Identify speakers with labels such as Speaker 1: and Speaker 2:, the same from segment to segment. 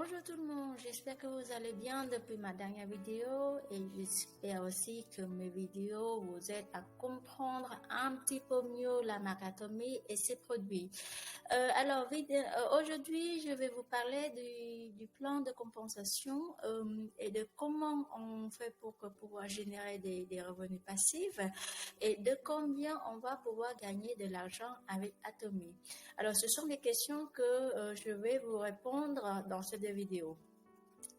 Speaker 1: Bonjour tout le monde, j'espère que vous allez bien depuis ma dernière vidéo et j'espère aussi que mes vidéos vous aident à comprendre un petit peu mieux la marque Atomy et ses produits. Aujourd'hui, je vais vous parler du plan de compensation et de comment on fait pour pouvoir générer des revenus passifs et de combien on va pouvoir gagner de l'argent avec Atomy. Alors, ce sont des questions que je vais vous répondre dans cette vidéo.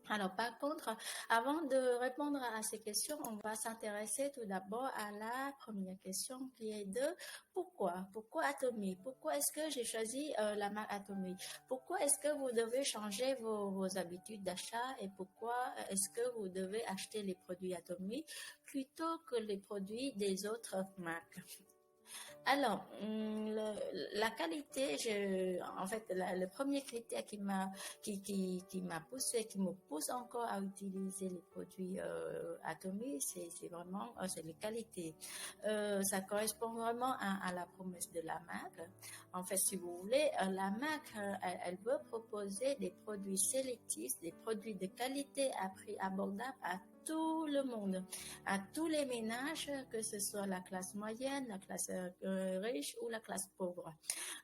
Speaker 1: Alors, par contre, avant de répondre à ces questions, on va s'intéresser tout d'abord à la première question qui est de pourquoi? Pourquoi Atomy? Pourquoi est-ce que j'ai choisi la marque Atomy? Pourquoi est-ce que vous devez changer vos habitudes d'achat et pourquoi est-ce que vous devez acheter les produits Atomy plutôt que les produits des autres marques? Alors, la qualité, le premier critère qui m'a poussé, qui me pousse encore à utiliser les produits Atomy, c'est vraiment c'est les qualités. Ça correspond vraiment à la promesse de la marque. En fait, si vous voulez, la marque, elle veut proposer des produits sélectifs, des produits de qualité à prix abordable à tout le monde, à tous les ménages, que ce soit la classe moyenne, la classe riche ou la classe pauvre.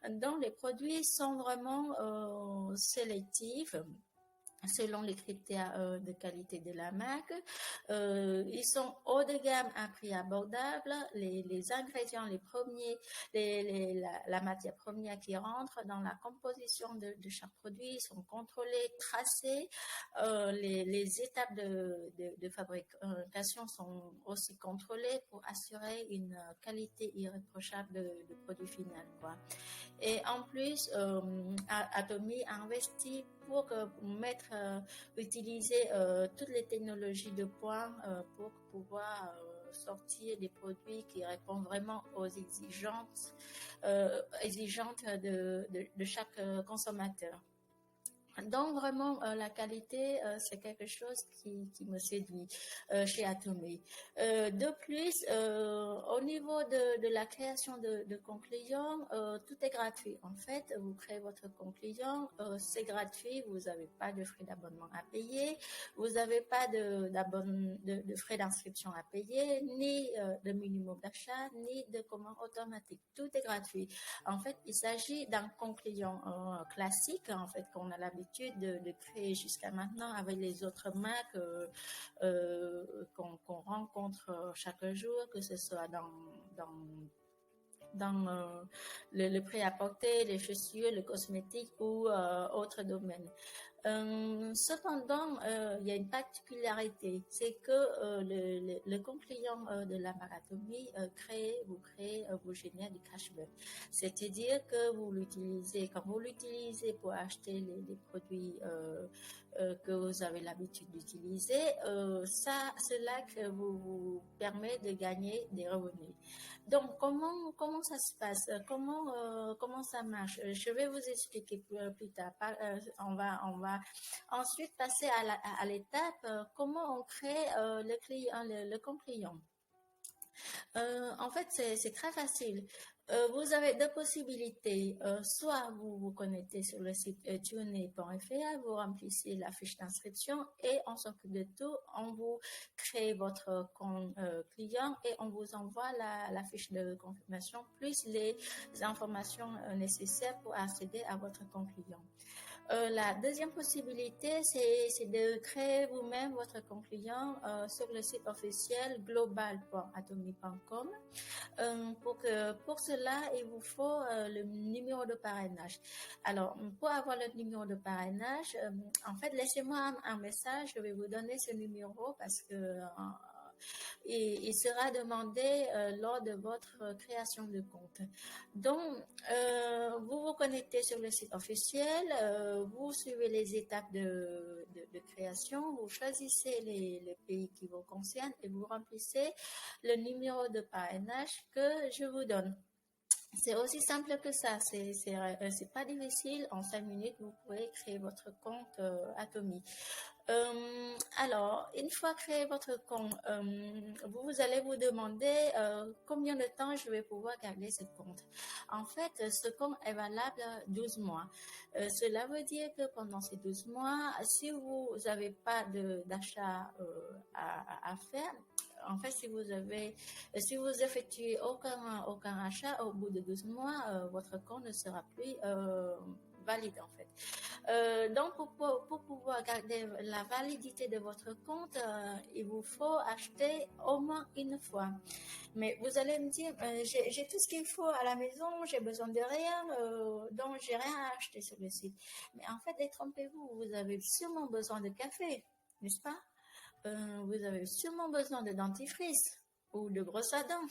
Speaker 1: Donc, les produits sont vraiment sélectifs selon les critères de qualité de la marque. Ils sont haut de gamme à prix abordable. Les ingrédients, les premiers, la matière première qui rentre dans la composition de chaque produit sont contrôlées, tracées. Les étapes de fabrication sont aussi contrôlées pour assurer une qualité irréprochable de produit final, quoi. Et en plus, Atomy a investi pour utiliser toutes les technologies de pointe pour pouvoir sortir des produits qui répondent vraiment aux exigences de chaque consommateur. Donc vraiment la qualité c'est quelque chose qui me séduit chez Atomy. De plus au niveau de la création de compte client, tout est gratuit. En fait, vous créez votre compte client, c'est gratuit, vous n'avez pas de frais d'abonnement à payer, vous n'avez pas de frais d'inscription à payer, ni de minimum d'achat, ni de commande automatique. Tout est gratuit. En fait, il s'agit d'un compte client classique, en fait, qu'on a l'habitude de créer jusqu'à maintenant avec les autres marques qu'on rencontre chaque jour, que ce soit dans le prêt-à-porter, les chaussures, le cosmétique ou autres domaines. Cependant, il y a une particularité, c'est que le compte client de la marque Atomy vous génère du cashback. C'est-à-dire que quand vous l'utilisez pour acheter les produits que vous avez l'habitude d'utiliser, cela que vous permet de gagner des revenus. Donc, comment ça se passe? Comment ça marche? Je vais vous expliquer plus tard. On va ensuite passer à l'étape comment on crée le compte client. En fait, c'est très facile. Vous avez deux possibilités. Soit vous vous connectez sur le site tuné.fr, vous remplissez la fiche d'inscription et on s'occupe de tout. On vous crée votre compte client et on vous envoie la fiche de confirmation plus les informations nécessaires pour accéder à votre compte client. La deuxième possibilité, c'est de créer vous-même votre compte client sur le site officiel global.atomy.com. Pour cela, il vous faut le numéro de parrainage. Alors, pour avoir le numéro de parrainage, en fait, laissez-moi un message. Je vais vous donner ce numéro parce que il sera demandé lors de votre création de compte. Donc, vous vous connectez sur le site officiel, vous suivez les étapes de création, vous choisissez les pays qui vous concernent et vous remplissez le numéro de parrainage que je vous donne. C'est aussi simple que ça, c'est pas difficile. En 5 minutes, vous pouvez créer votre compte Atomy. Alors, une fois créé votre compte, vous allez vous demander combien de temps je vais pouvoir garder ce compte. En fait, ce compte est valable 12 mois. Cela veut dire que pendant ces 12 mois, si vous n'avez pas d'achat à faire, en fait, si vous effectuez aucun achat au bout de 12 mois, votre compte ne sera plus valide en fait. Donc, pour pouvoir garder la validité de votre compte, il vous faut acheter au moins une fois. Mais vous allez me dire, j'ai tout ce qu'il faut à la maison, j'ai besoin de rien, donc j'ai rien à acheter sur le site. Mais en fait, détrompez-vous, vous avez sûrement besoin de café, n'est-ce pas? Vous avez sûrement besoin de dentifrice ou de brosse à dents,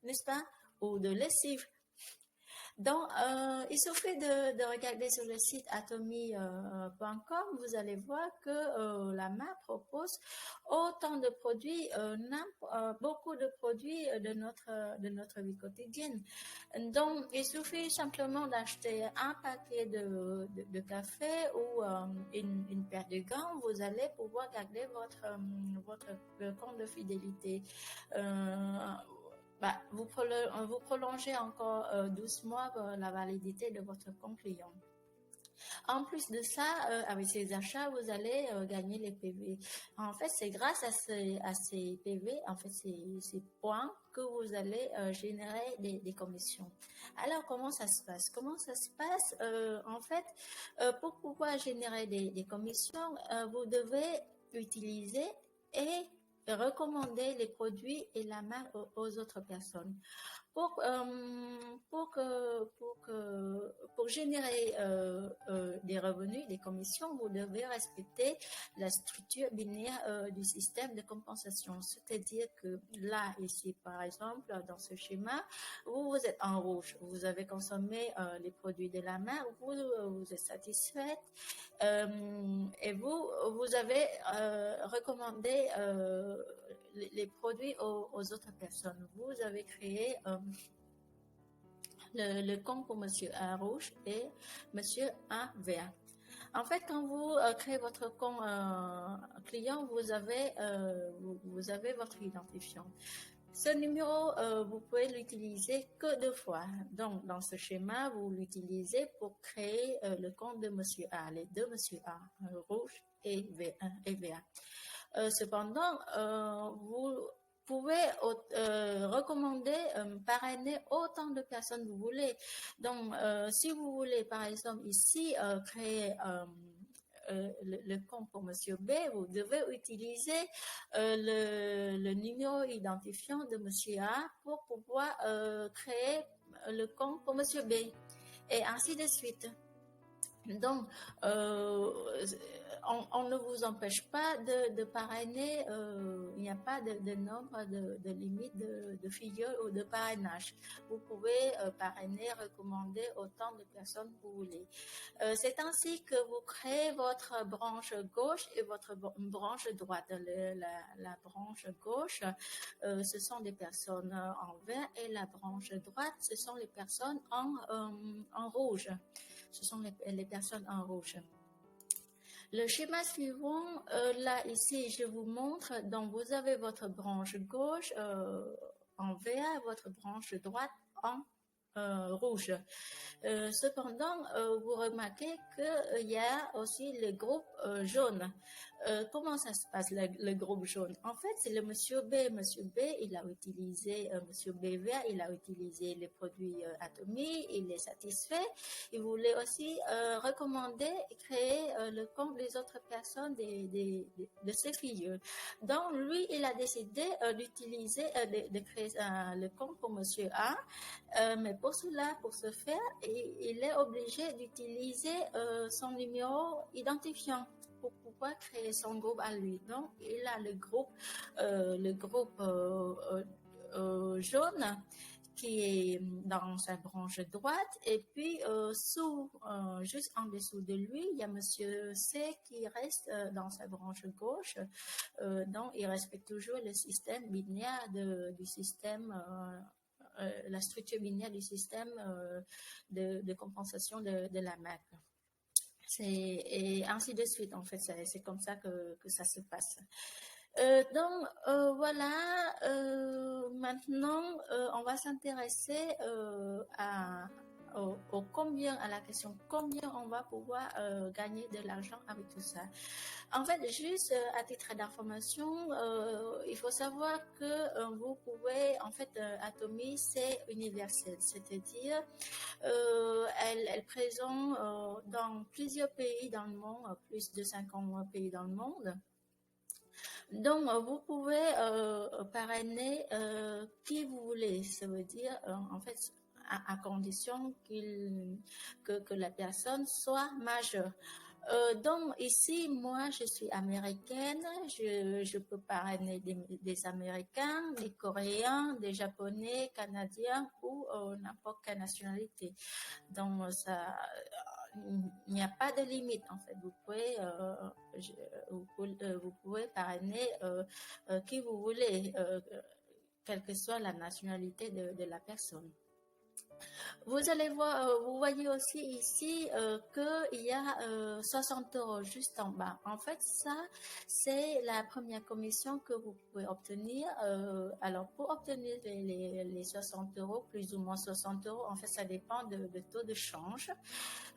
Speaker 1: n'est-ce pas? Ou de lessive. Donc, il suffit de regarder sur le site atomy.com, vous allez voir que la marque propose autant de produits, beaucoup de produits de notre vie quotidienne. Donc, il suffit simplement d'acheter un paquet de café ou une paire de gants, vous allez pouvoir garder votre compte de fidélité. Vous prolongez encore 12 mois la validité de votre compte client. En plus de ça, avec ces achats, vous allez gagner les PV. En fait, c'est grâce à ces PV, en fait, ces points que vous allez générer des commissions. Alors, comment ça se passe? Comment ça se passe? En fait, pour pouvoir générer des commissions, vous devez utiliser et recommander les produits et la marque aux autres personnes. Pour générer des revenus, des commissions, vous devez respecter la structure binaire du système de compensation. C'est-à-dire que là, ici, par exemple, dans ce schéma, vous êtes en rouge. Vous avez consommé les produits de la marque, vous êtes satisfaite et vous avez recommandé les produits aux autres personnes. Vous avez créé le compte pour Monsieur A rouge et Monsieur A vert. En fait, quand vous créez votre compte client, vous avez votre identifiant. Ce numéro, vous pouvez l'utiliser que 2 fois. Donc, dans ce schéma, vous l'utilisez pour créer le compte de Monsieur A, les deux Monsieur A, rouge et vert. Cependant, vous pouvez recommander, parrainer autant de personnes que vous voulez. Donc, si vous voulez, par exemple, ici, créer le compte pour Monsieur B, vous devez utiliser le numéro identifiant de Monsieur A pour pouvoir créer le compte pour Monsieur B, et ainsi de suite. Donc, on ne vous empêche pas de parrainer, il n'y a pas de nombre de limite de figures ou de parrainage. Vous pouvez parrainer, recommander autant de personnes que vous voulez. C'est ainsi que vous créez votre branche gauche et votre branche droite. La branche gauche, ce sont des personnes en vert, et la branche droite, ce sont les personnes en rouge. Ce sont les personnes en rouge. Le schéma suivant, là ici je vous montre, donc vous avez votre branche gauche en vert, votre branche droite en rouge. Cependant, vous remarquez qu'il y a aussi le groupe jaune. Comment ça se passe, le groupe jaune? En fait, c'est le Monsieur B. Monsieur B, il a utilisé, Monsieur B vert, il a utilisé les produits Atomy, il est satisfait. Il voulait aussi recommander et créer le compte des autres personnes de ses filles. Donc, lui, il a décidé d'utiliser, de créer le compte pour Monsieur A, mais pour cela, pour ce faire, il est obligé d'utiliser son numéro identifiant pour pouvoir créer son groupe à lui. Donc, il a le groupe jaune qui est dans sa branche droite, et puis juste en dessous de lui, il y a Monsieur C qui reste dans sa branche gauche. Donc, il respecte toujours le système binaire du système la structure binaire du système de compensation de la marque. Et ainsi de suite, en fait, c'est comme ça que ça se passe. Donc, voilà, maintenant, on va s'intéresser au combien, à la question combien on va pouvoir gagner de l'argent avec tout ça. En fait, juste à titre d'information, il faut savoir que vous pouvez, en fait, Atomy, c'est universel, c'est-à-dire elle présente dans plusieurs pays dans le monde, plus de 50 pays dans le monde. Donc, vous pouvez parrainer qui vous voulez. Ça veut dire, en fait, à condition que la personne soit majeure. Donc, ici, moi, je suis américaine. Je peux parrainer des Américains, des Coréens, des Japonais, Canadiens ou n'importe quelle nationalité. Donc, ça, il n'y a pas de limite en fait. Vous pouvez parrainer qui vous voulez, quelle que soit la nationalité de la personne. Vous allez voir, vous voyez aussi ici qu'il y a 60 € juste en bas. En fait, ça, c'est la première commission que vous pouvez obtenir. Alors, pour obtenir les 60 €, plus ou moins 60 €, en fait, ça dépend de taux de change.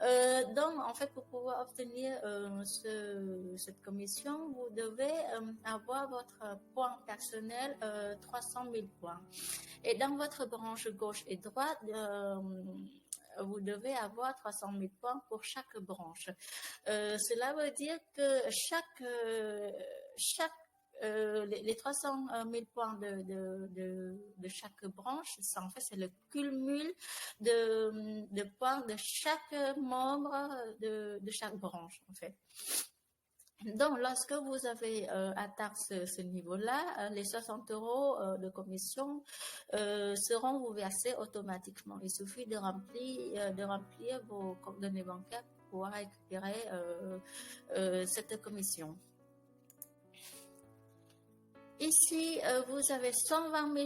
Speaker 1: Donc, en fait, pour pouvoir obtenir cette commission, vous devez avoir votre point personnel 300 000 points. Et dans votre branche gauche et droite, vous devez avoir 300 000 points pour chaque branche. Cela veut dire que les 300 000 points de chaque branche, ça, en fait, c'est le cumul de points de chaque membre de chaque branche, en fait. Donc, lorsque vous avez atteint ce niveau-là, les 60 € de commission seront vous versés automatiquement. Il suffit de remplir vos coordonnées bancaires pour pouvoir récupérer cette commission. Ici, vous avez 120 $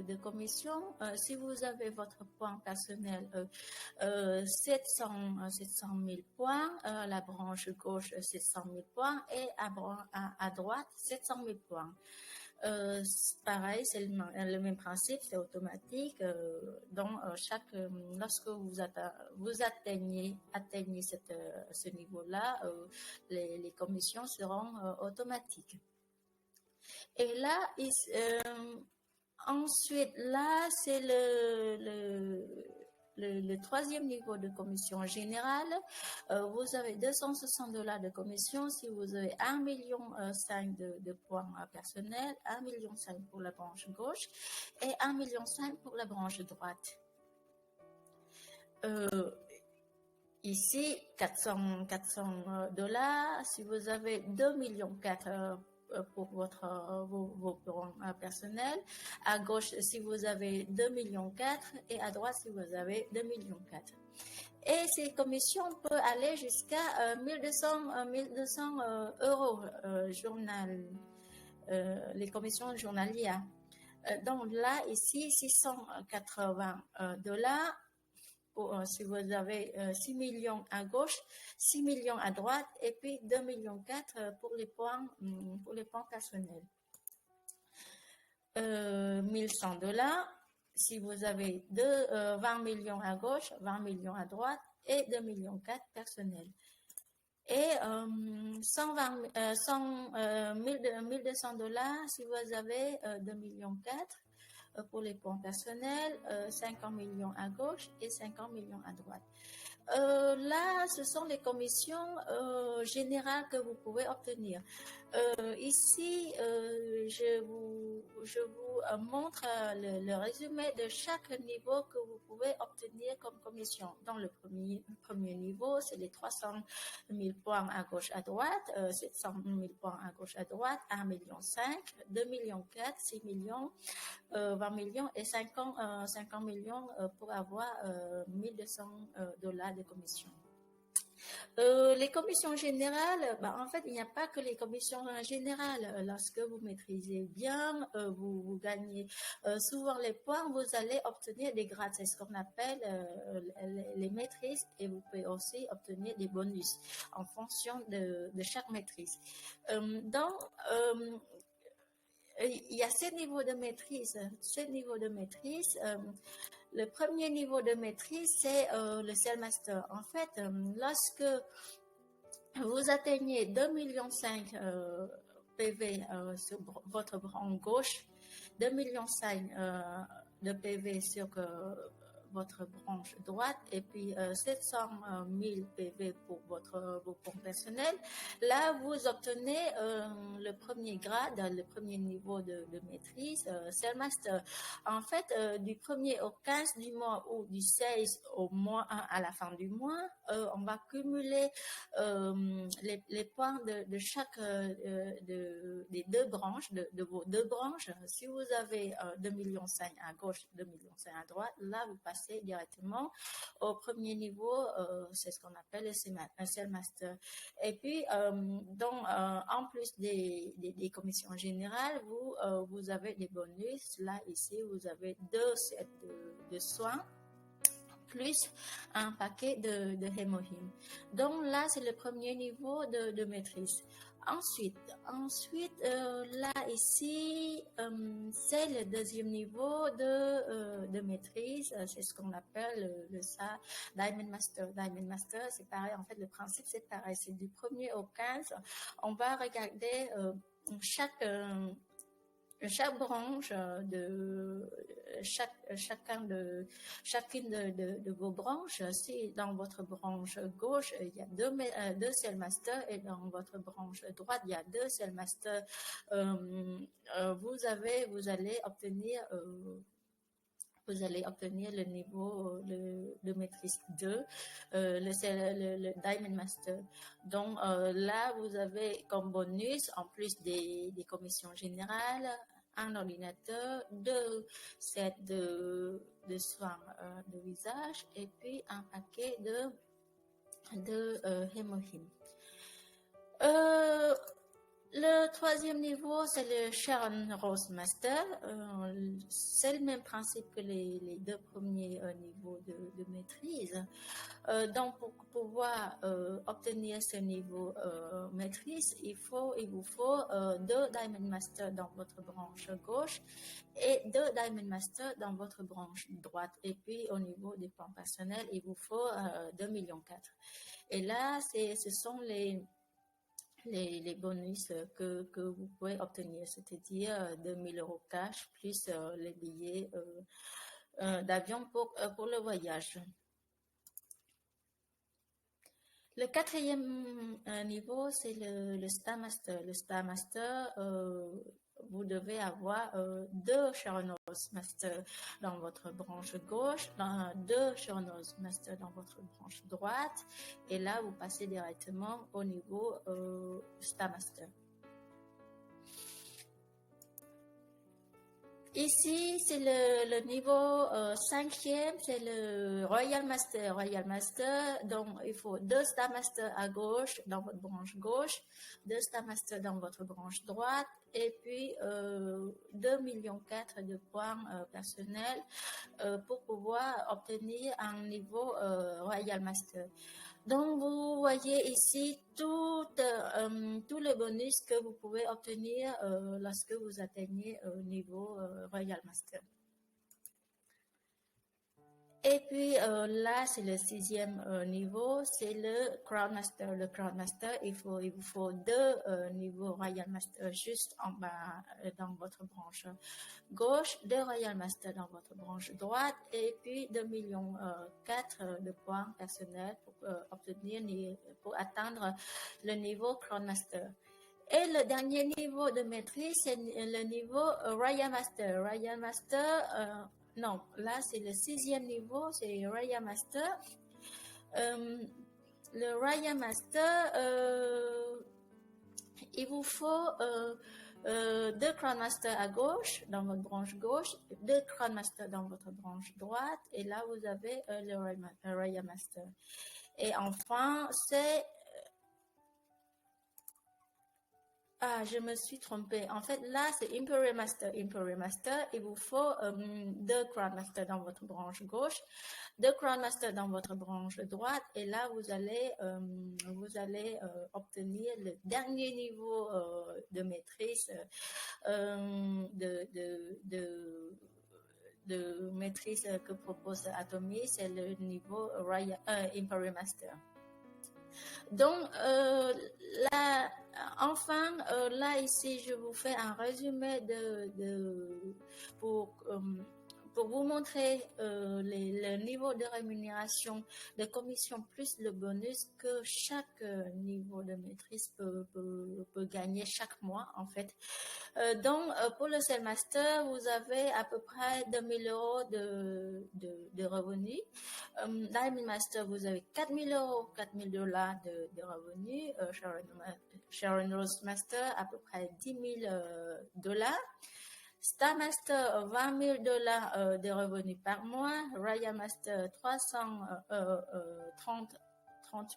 Speaker 1: de commission. Si vous avez votre point personnel, 700 000 points, la branche gauche 700 000 points et à droite 700 000 points. Pareil, c'est le même principe, c'est automatique. Donc, lorsque vous atteignez ce niveau-là, les commissions seront automatiques. Et là, ensuite, là, c'est le troisième niveau de commission générale. Vous avez 260 $ de commission si vous avez 1,5 million de points personnels, 1,5 million pour la branche gauche et 1,5 million pour la branche droite. Ici, 400 $ si vous avez 2,4 millions pour vos points personnels. À gauche, si vous avez 2,4 millions et à droite, si vous avez 2,4 millions. Et ces commissions peuvent aller jusqu'à 1200 € journal, les commissions journalières. Donc là, ici, 680 $ si vous avez 6 millions à gauche, 6 millions à droite et puis 2,4 millions pour les points personnels. 1100 $ si vous avez 20 millions à gauche, 20 millions à droite et 2,4 millions personnels. Et 1200 $ si vous avez 2,4 millions pour les points personnels, 50 millions à gauche et 50 millions à droite. Là, ce sont les commissions générales que vous pouvez obtenir. Ici, je vous montre le résumé de chaque niveau que vous pouvez obtenir comme commission. Dans le premier niveau, c'est les 300 000 points à gauche à droite, 700 000 points à gauche à droite, 1,5 million, 2,4 millions, 6 millions, 20 millions et 50 millions pour avoir 1200 $ de commission. Les commissions générales, bah, en fait, il n'y a pas que les commissions générales. Lorsque vous maîtrisez bien, vous gagnez souvent les points, vous allez obtenir des grades. C'est ce qu'on appelle les maîtrises et vous pouvez aussi obtenir des bonus en fonction de chaque maîtrise. Donc, il y a ces niveaux de maîtrise. Ces niveaux de maîtrise, le premier niveau de maîtrise, c'est le Cell Master. En fait, lorsque vous atteignez 2,5 millions PV sur votre branche gauche, 2,5 millions de PV sur votre branche droite et puis 700 000 PV pour vos pompes personnels. Là, vous obtenez le premier grade, le premier niveau de maîtrise, Cell Master. En fait, du 1er au 15 du mois ou du 16 au mois 1 à la fin du mois, on va cumuler les points de chaque des deux branches, de vos deux branches. Si vous avez 2,5 millions à gauche, 2,5 millions à droite, là, vous passez directement au premier niveau, c'est ce qu'on appelle un Cell Master. Et puis, en plus des commissions générales, vous avez des bonus. Là, ici, vous avez 2 sets de soins plus un paquet de hémohym. Donc là, c'est le premier niveau de maîtrise. Ensuite, là ici, c'est le deuxième niveau de maîtrise. C'est ce qu'on appelle le SA Diamond Master. Diamond Master, c'est pareil. En fait, le principe, c'est pareil. C'est du 1er au 15. On va regarder chaque branche chacune de vos branches. Si dans votre branche gauche il y a deux Cell Master et dans votre branche droite il y a 2 Cell Master, vous allez obtenir le niveau de maîtrise 2, le Diamond Master. Donc là, vous avez comme bonus, en plus des commissions générales, un ordinateur, 2 sets de soins de visage et puis un paquet de hémohym. Le troisième niveau, c'est le Sharon Rose Master. C'est le même principe que les 2 premiers niveaux de maîtrise. Donc, pour pouvoir obtenir ce niveau maîtrise, il vous faut 2 Diamond Master dans votre branche gauche et 2 Diamond Master dans votre branche droite. Et puis, au niveau des plans personnels, il vous faut 2,4 millions. Et là, ce sont les bonus que vous pouvez obtenir, c'est-à-dire 2 000 € cash plus les billets d'avion pour le voyage. Le quatrième niveau, c'est le Star Master. Le Star Master, vous devez avoir 2 Sharon Rose Master dans votre branche gauche, 2 Sharon Rose Master dans votre branche droite, et là, vous passez directement au niveau Star Master. Ici, c'est le niveau 5e, c'est le Royal Master. Royal Master, donc il faut 2 Star Master à gauche, dans votre branche gauche, 2 Star Master dans votre branche droite, et puis 2,4 millions de points personnels pour pouvoir obtenir un niveau Royal Master. Donc, vous voyez ici tout le bonus que vous pouvez obtenir lorsque vous atteignez niveau Royal Master. Et puis là, c'est le 6e niveau, c'est le Crown Master. Le Crown Master, il vous faut 2 niveaux Royal Master juste en bas dans votre branche gauche, 2 Royal Master dans votre branche droite, et puis 2,4 millions de points personnels pour atteindre le niveau Crown Master. Et le dernier niveau de maîtrise, c'est le niveau Royal Master. Royal Master, non, là c'est le 6e niveau, c'est Royal Master. Le Royal Master, il vous faut 2 Crown Master à gauche, dans votre branche gauche, 2 Crown Master dans votre branche droite, et là vous avez le Royal Master. Et enfin, c'est je me suis trompée. En fait, là, c'est Imperial Master. Imperial Master, il vous faut deux Crown Master dans votre branche gauche, deux Crown Master dans votre branche droite, et là, vous allez obtenir le dernier niveau de maîtrise de maîtrise que propose Atomy, c'est le niveau Imperial Master. Donc, là, enfin, là, ici, je vous fais un résumé pour vous montrer le niveau de rémunération de commission plus le bonus que chaque niveau de maîtrise peut gagner chaque mois, en fait. Donc, pour le Cell Master, vous avez à peu près 2000 euros de revenus. Diamond Master, vous avez 4000 euros, 4000 dollars de revenus. Sharon Rose Master, à peu près 10 000 dollars. Star Master, 20 000 dollars de revenus par mois. Raya Master, 30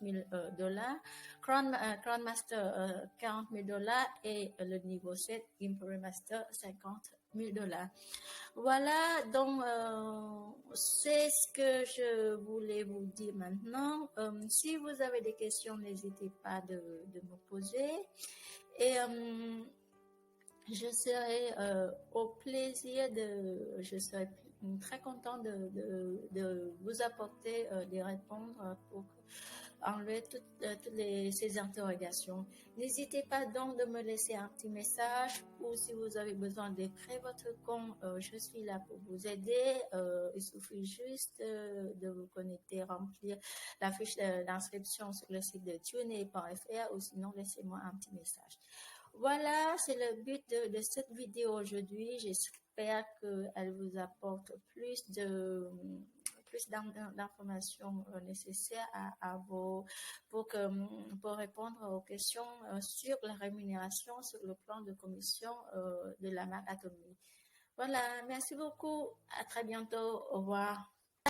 Speaker 1: 000 dollars. Crown Master, 40 000 dollars. Et le niveau 7, Imperial Master, 50 000 dollars. Voilà, donc c'est ce que je voulais vous dire maintenant. Si vous avez des questions, n'hésitez pas de me poser. Et je serai je serai très contente de vous apporter des réponses pour enlever toutes ces interrogations. N'hésitez pas donc de me laisser un petit message ou si vous avez besoin de créer votre compte, je suis là pour vous aider. Il suffit juste de vous connecter, remplir la fiche d'inscription sur le site de tuner.fr ou sinon laissez-moi un petit message. Voilà, c'est le but de cette vidéo aujourd'hui. J'espère qu'elle vous apporte plus d'informations nécessaires pour répondre aux questions sur la rémunération sur le plan de commission de la marque Atomy. Voilà, merci beaucoup. À très bientôt. Au revoir.